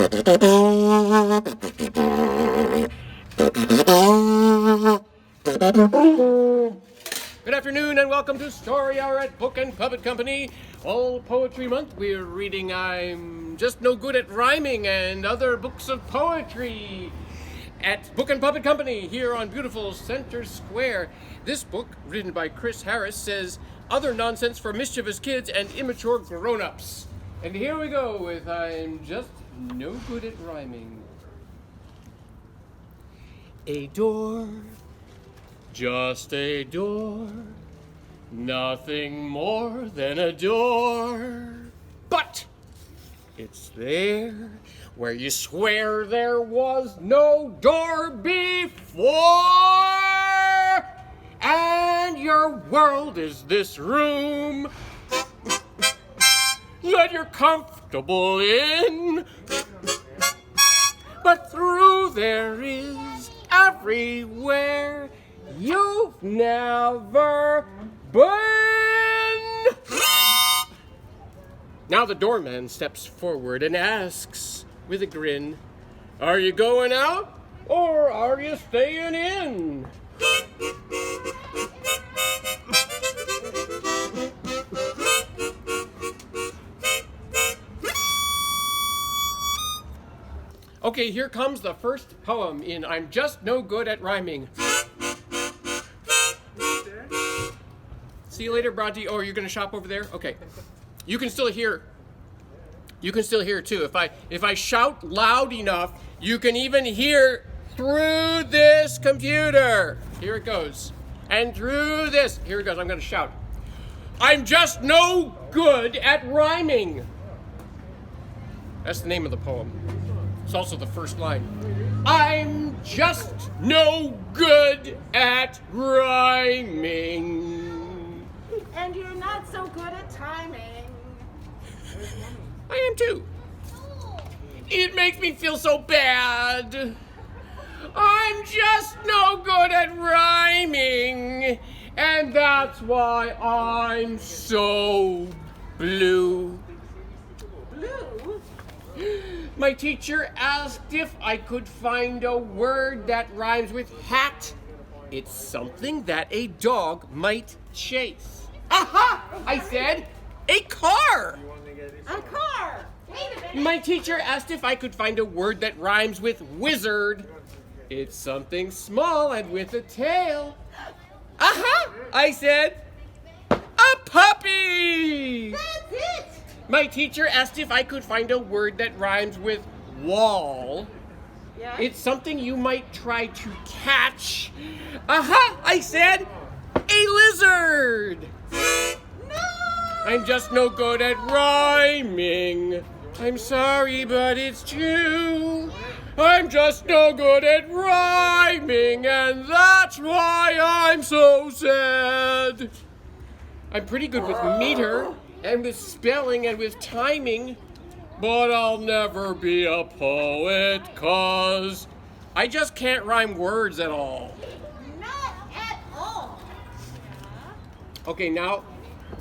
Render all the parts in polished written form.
Good afternoon and welcome to Story Hour at Book and Puppet Company. All Poetry Month, we're reading I'm Just No Good at Rhyming and other books of poetry at Book and Puppet Company here on beautiful Center Square. This book, written by Chris Harris, says other nonsense for mischievous kids and immature grown-ups. And here we go with I'm Just No Good at Rhyming. A door, just a door, nothing more than a door. But it's there where you swear there was no door before. And your world is this room that you're comfortable in. But through there is everywhere you've never been. Now the doorman steps forward and asks with a grin, are you going out or are you staying in? Okay, here comes the first poem in I'm Just No Good at Rhyming. See you later, Bronte. Oh, you're gonna shop over there? Okay. You can still hear. You can still hear too. If I shout loud enough, you can even hear through this computer. Here it goes. And through this. Here it goes. I'm gonna shout. I'm just no good at rhyming. That's the name of the poem. It's also the first line. I'm just no good at rhyming. And you're not so good at timing. I am too. It makes me feel so bad. I'm just no good at rhyming. And that's why I'm so blue. Blue? My teacher asked if I could find a word that rhymes with hat. It's something that a dog might chase. Aha! I said, a car! A car! Wait a minute. My teacher asked if I could find a word that rhymes with wizard. It's something small and with a tail. Aha! I said, a puppy! That's it! My teacher asked if I could find a word that rhymes with wall. Yeah? It's something you might try to catch. Aha! I said, a lizard! No! I'm just no good at rhyming. I'm sorry, but it's true. I'm just no good at rhyming, and that's why I'm so sad. I'm pretty good with meter, and with spelling, and with timing, but I'll never be a poet, 'cause I just can't rhyme words at all. Not at all. Okay, now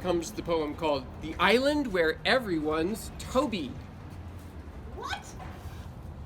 comes the poem called The Island Where Everyone's Toby. What?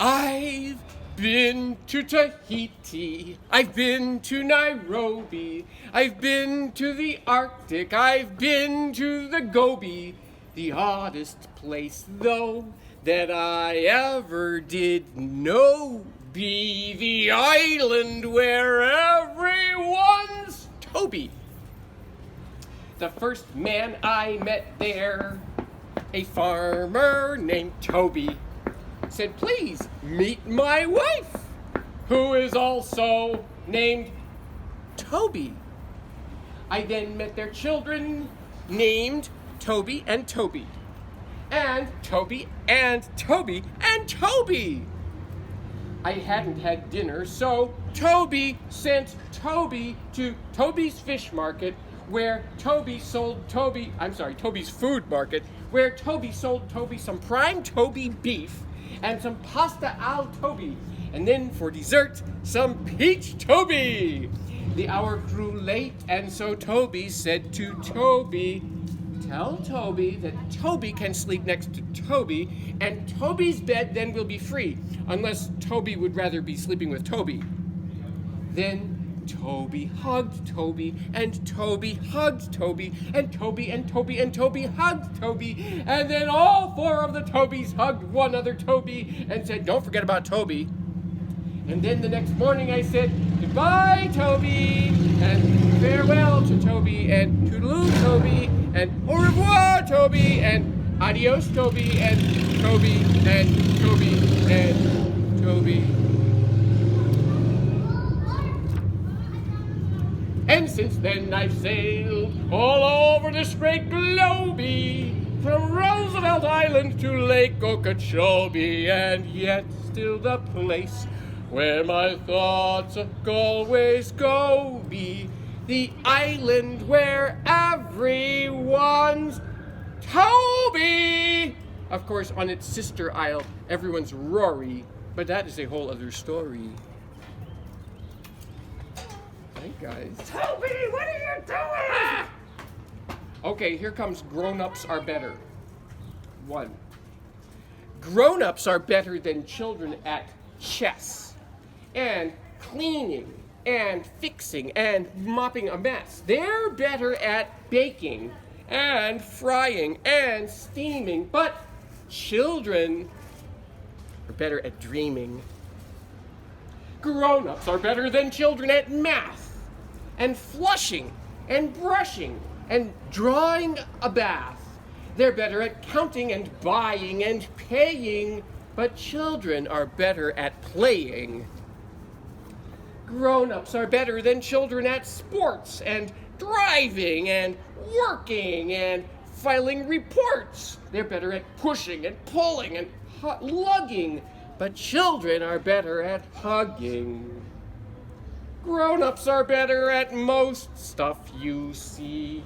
I've been to Tahiti, I've been to Nairobi, I've been to the Arctic, I've been to the Gobi. The oddest place, though, that I ever did know be the island where everyone's Toby. The first man I met there, a farmer named Toby, said, please meet my wife, who is also named Toby. I then met their children named Toby and Toby, and Toby and Toby and Toby. I hadn't had dinner, so Toby sent Toby to Toby's fish market, where Toby sold Toby's food market, where Toby sold Toby some prime Toby beef and some pasta al Toby, and then for dessert, some peach Toby. The hour grew late, and so Toby said to Toby, Tell Toby that Toby can sleep next to Toby, and Toby's bed then will be free, unless Toby would rather be sleeping with Toby. Then Toby hugged Toby, and Toby hugged Toby, and Toby and Toby and Toby hugged Toby, and then all four of the Tobys hugged one other Toby and said, "Don't forget about Toby." And then the next morning I said, "Goodbye, Toby," and farewell to Toby, and toodaloo, Toby, and au revoir, Toby, and adios, Toby, and Toby, and Toby, and Toby. And since then I've sailed all over this great globe, from Roosevelt Island to Lake Okeechobee, and yet still the place where my thoughts always go be the island where everyone's Toby. Of course, on its sister isle, everyone's Rory, but that is a whole other story. Hey, guys. Toby, what are you doing? Okay, here comes grown-ups are better. 1. Grown-ups are better than children at chess and cleaning and fixing and mopping a mess. They're better at baking and frying and steaming, but children are better at dreaming. Grown-ups are better than children at math and flushing and brushing and drawing a bath. They're better at counting and buying and paying, but children are better at playing. Grown-ups are better than children at sports and driving and working and filing reports. They're better at pushing and pulling and lugging, but children are better at hugging. Grown-ups are better at most stuff you see,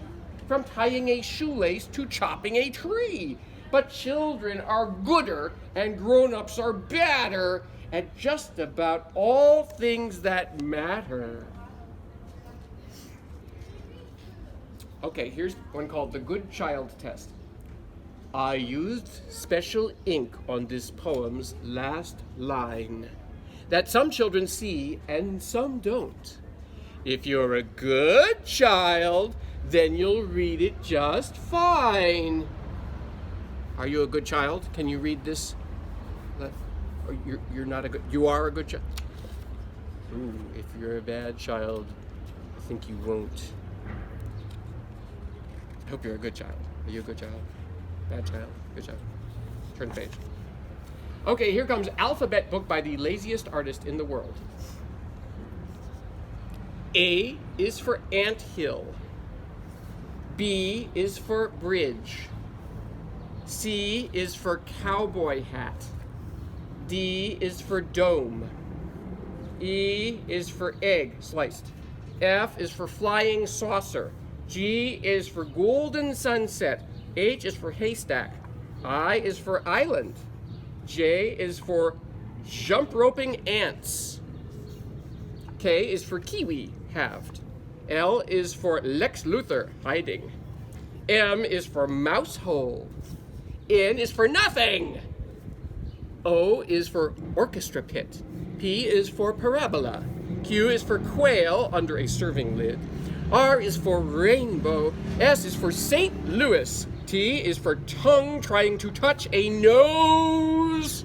from tying a shoelace to chopping a tree. But children are gooder and grown-ups are badder at just about all things that matter. Okay, here's one called the Good Child Test. I used special ink on this poem's last line that some children see and some don't. If you're a good child, then you'll read it just fine. Are you a good child? Can you read this? Or you're not a good, you are a good child? Ooh, if you're a bad child, I think you won't. I hope you're a good child. Are you a good child? Bad child? Good child? Turn the page. Okay, here comes alphabet book by the laziest artist in the world. A is for anthill. B is for bridge. C is for cowboy hat. D is for dome. E is for egg, sliced. F is for flying saucer. G is for golden sunset. H is for haystack. I is for island. J is for jump roping ants. K is for kiwi, halved. L is for Lex Luthor, hiding. M is for mouse hole. N is for nothing. O is for orchestra pit. P is for parabola. Q is for quail under a serving lid. R is for rainbow. S is for St. Louis. T is for tongue trying to touch a nose.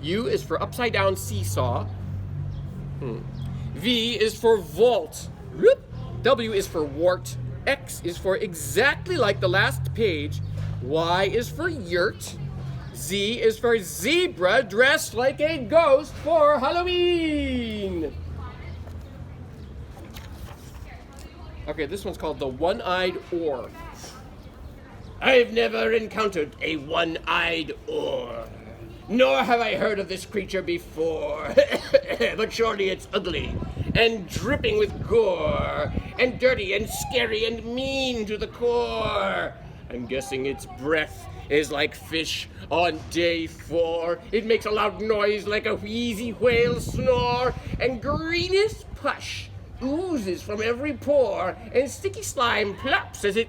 U is for upside down seesaw. V is for vault. W is for wart. X is for exactly like the last page. Y is for yurt. Z is for zebra dressed like a ghost for Halloween. Okay, this one's called the one-eyed oar. I've never encountered a one-eyed oar, nor have I heard of this creature before, but surely it's ugly and dripping with gore and dirty and scary and mean to the core. I'm guessing its breath is like fish on day 4. It makes a loud noise like a wheezy whale snore, and greenish push oozes from every pore, and sticky slime plops as it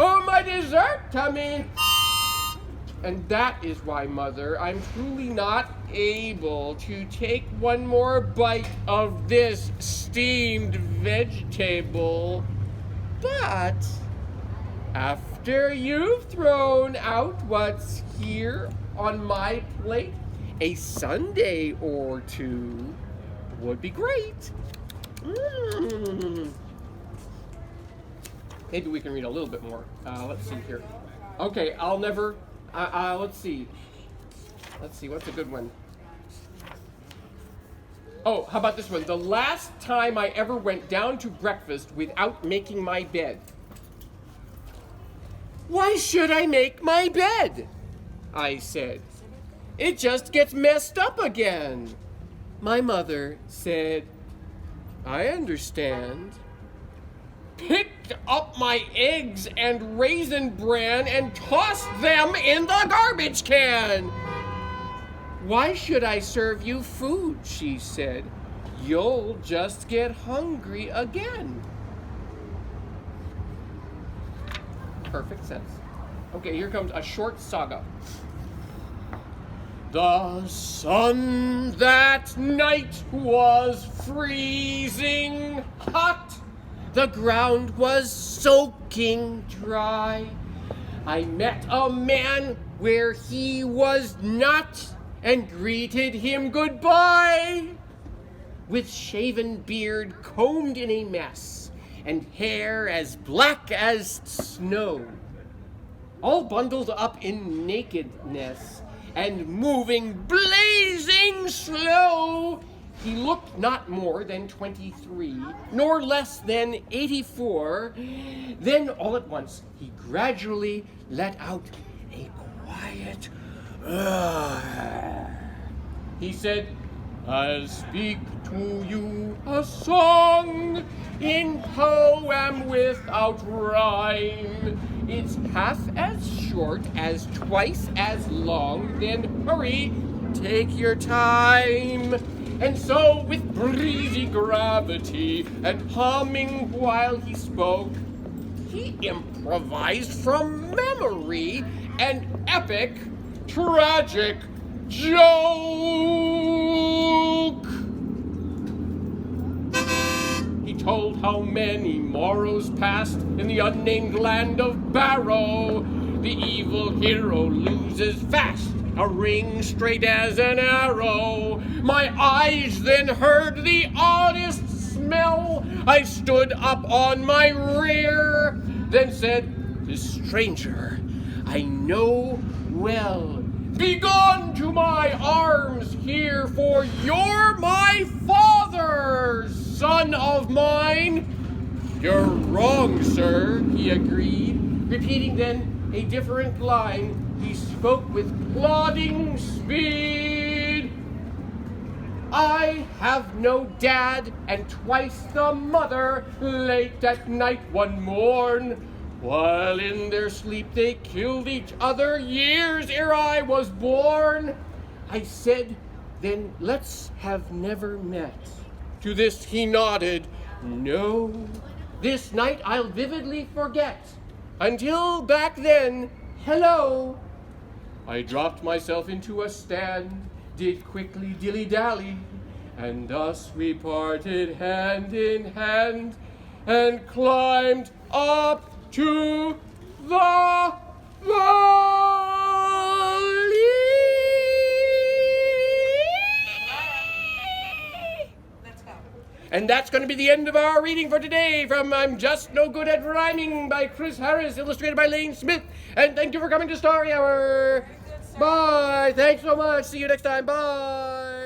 Oh, my dessert tummy! And that is why, Mother, I'm truly not able to take one more bite of this steamed vegetable. But after you've thrown out what's here on my plate, a sundae or two would be great. Maybe we can read a little bit more. Let's see here. Okay, let's see. What's a good one? Oh, how about this one? The last time I ever went down to breakfast without making my bed. Why should I make my bed? I said. It just gets messed up again. My mother said, I understand. Picked up my eggs and raisin bran and tossed them in the garbage can. Why should I serve you food, she said. You'll just get hungry again. Perfect sense. Okay, here comes a short saga. The sun that night was freezing hot. The ground was soaking dry. I met a man where he was not and greeted him goodbye. With shaven beard combed in a mess and hair as black as snow, all bundled up in nakedness and moving blazing slow, he looked not more than 23, nor less than 84. Then all at once he gradually let out a quiet He said, I'll speak to you a song in poem without rhyme. It's half as short as twice as long. Then hurry, take your time. And so with breezy gravity and humming while he spoke, he improvised from memory an epic, tragic joke. He told how many morrows passed in the unnamed land of Barrow. The evil hero loses fast a ring straight as an arrow. My eyes then heard the oddest smell. I stood up on my rear, then said, this stranger I know well. Begone to my arms here, for you're my father, son of mine. You're wrong, sir, he agreed, repeating then a different line. He spoke with plodding speed. I have no dad and twice the mother. Late at night one morn, while in their sleep they killed each other years ere I was born. I said, then let's have never met. To this he nodded, no, this night I'll vividly forget. Until back then, hello. I dropped myself into a stand, did quickly dilly-dally, and thus we parted hand in hand and climbed up to the valley. Let's go. And that's going to be the end of our reading for today from I'm Just No Good at Rhyming by Chris Harris, illustrated by Lane Smith. And thank you for coming to Story Hour. Bye. Thanks so much. See you next time. Bye.